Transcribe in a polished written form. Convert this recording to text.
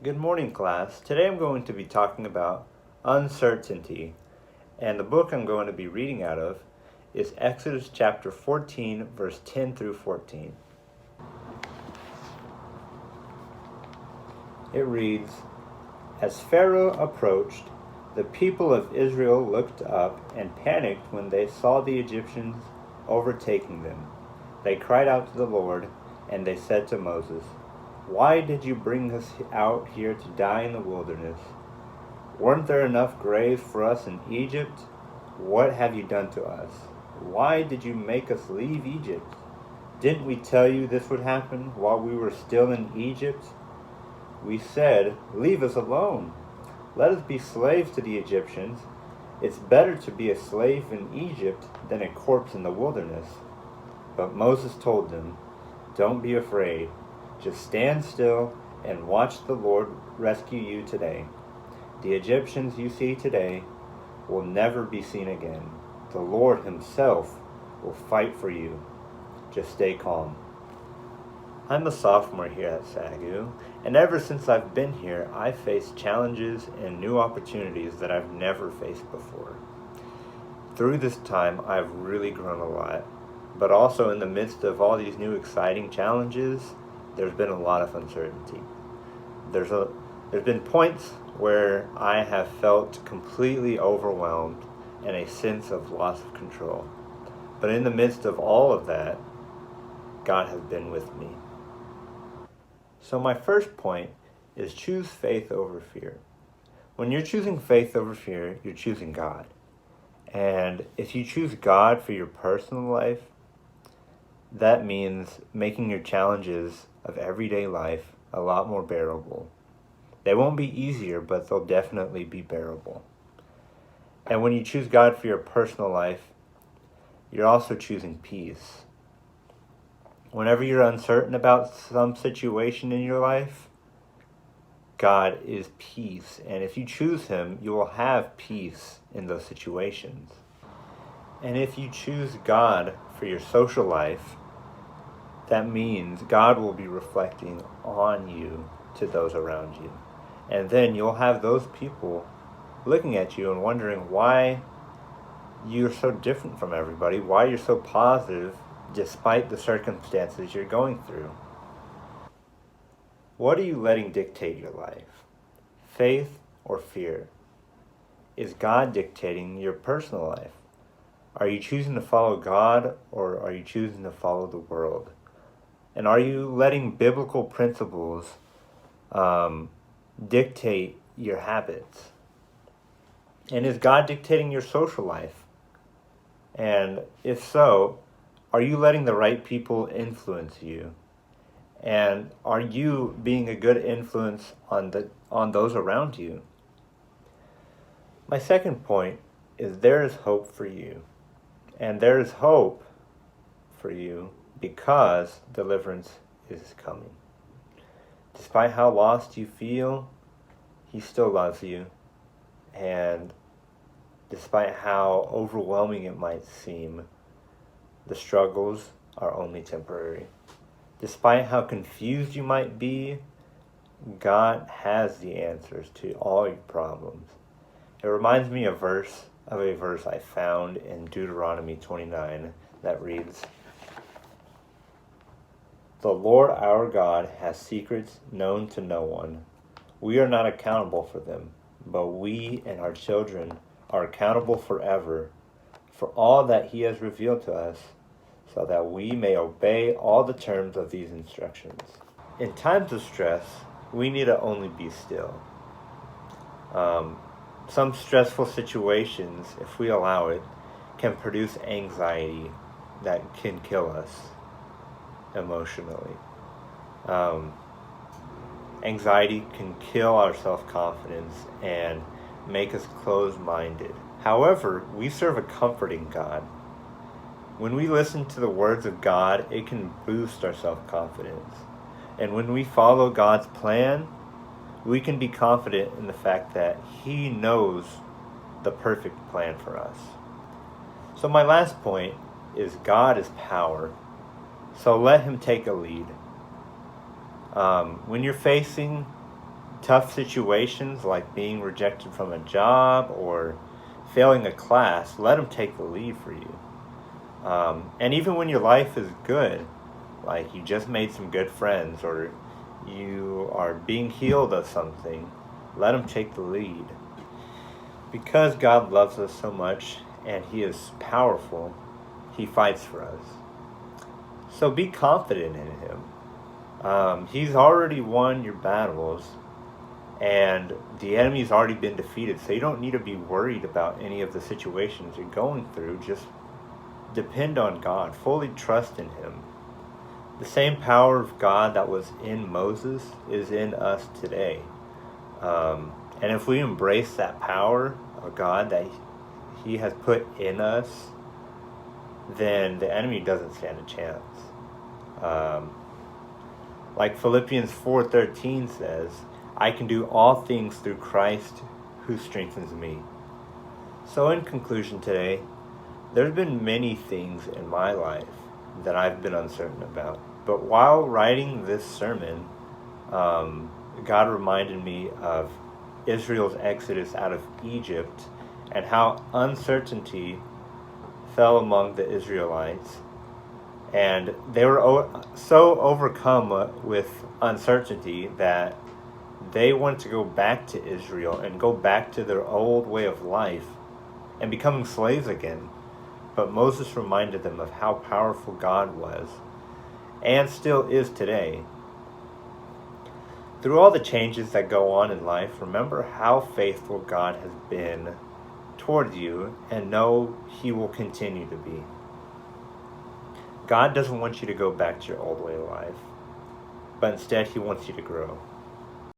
Good morning, class. Today I'm going to be talking about uncertainty, and the book I'm going to be reading out of is Exodus chapter 14, verse 10 through 14. It reads, As Pharaoh approached, the people of Israel looked up and panicked when they saw the Egyptians overtaking them. They cried out to the Lord, and they said to Moses, Why did you bring us out here to die in the wilderness? Weren't there enough graves for us in Egypt? What have you done to us? Why did you make us leave Egypt? Didn't we tell you this would happen while we were still in Egypt? We said, Leave us alone. Let us be slaves to the Egyptians. It's better to be a slave in Egypt than a corpse in the wilderness. But Moses told them, Don't be afraid. Just stand still and watch the Lord rescue you today. The Egyptians you see today will never be seen again. The Lord himself will fight for you. Just stay calm. I'm a sophomore here at SAGU, and ever since I've been here, I've faced challenges and new opportunities that I've never faced before. Through this time, I've really grown a lot, but also in the midst of all these new exciting challenges, there's been a lot of uncertainty. There's been points where I have felt completely overwhelmed and a sense of loss of control. But in the midst of all of that, God has been with me. So my first point is choose faith over fear. When you're choosing faith over fear, you're choosing God. And if you choose God for your personal life, that means making your challenges of everyday life a lot more bearable. They won't be easier, but they'll definitely be bearable. And when you choose God for your personal life, you're also choosing peace. Whenever you're uncertain about some situation in your life, God is peace. And if you choose him, you will have peace in those situations. And if you choose God for your social life, that means God will be reflecting on you to those around you. And then you'll have those people looking at you and wondering why you're so different from everybody, why you're so positive despite the circumstances you're going through. What are you letting dictate your life? Faith or fear? Is God dictating your personal life? Are you choosing to follow God, or are you choosing to follow the world? And are you letting biblical principles dictate your habits? And is God dictating your social life? And if so, are you letting the right people influence you? And are you being a good influence on those around you? My second point is there is hope for you. And there is hope for you because deliverance is coming. Despite how lost you feel, he still loves you. And despite how overwhelming it might seem, the struggles are only temporary. Despite how confused you might be, God has the answers to all your problems. It reminds me of a verse I found in Deuteronomy 29 that reads, The Lord our God has secrets known to no one. We are not accountable for them, but we and our children are accountable forever for all that he has revealed to us, so that we may obey all the terms of these instructions. In times of stress, we need to only be still. Some stressful situations, if we allow it, can produce anxiety that can kill us emotionally. Anxiety can kill our self-confidence and make us closed-minded. However, we serve a comforting God. When we listen to the words of God, it can boost our self-confidence. And when we follow God's plan, we can be confident in the fact that he knows the perfect plan for us. So my last point is God is power. So let him take a lead. When you're facing tough situations like being rejected from a job or failing a class, let him take the lead for you. And even when your life is good, like you just made some good friends or you are being healed of something, let him take the lead. Because God loves us so much and he is powerful, he fights for us. So be confident in him. He's already won your battles and the enemy's already been defeated. So you don't need to be worried about any of the situations you're going through. Just depend on God. Fully trust in him. The same power of God that was in Moses is in us today. And if we embrace that power of God that he has put in us, then the enemy doesn't stand a chance. Like Philippians 4:13 says, I can do all things through Christ who strengthens me. So in conclusion today, there's been many things in my life that I've been uncertain about. But while writing this sermon, God reminded me of Israel's exodus out of Egypt and how uncertainty fell among the Israelites. And they were so overcome with uncertainty that they wanted to go back to Israel and go back to their old way of life and becoming slaves again. But Moses reminded them of how powerful God was and still is today. Through all the changes that go on in life, remember how faithful God has been toward you and know he will continue to be. God doesn't want you to go back to your old way of life, but instead he wants you to grow.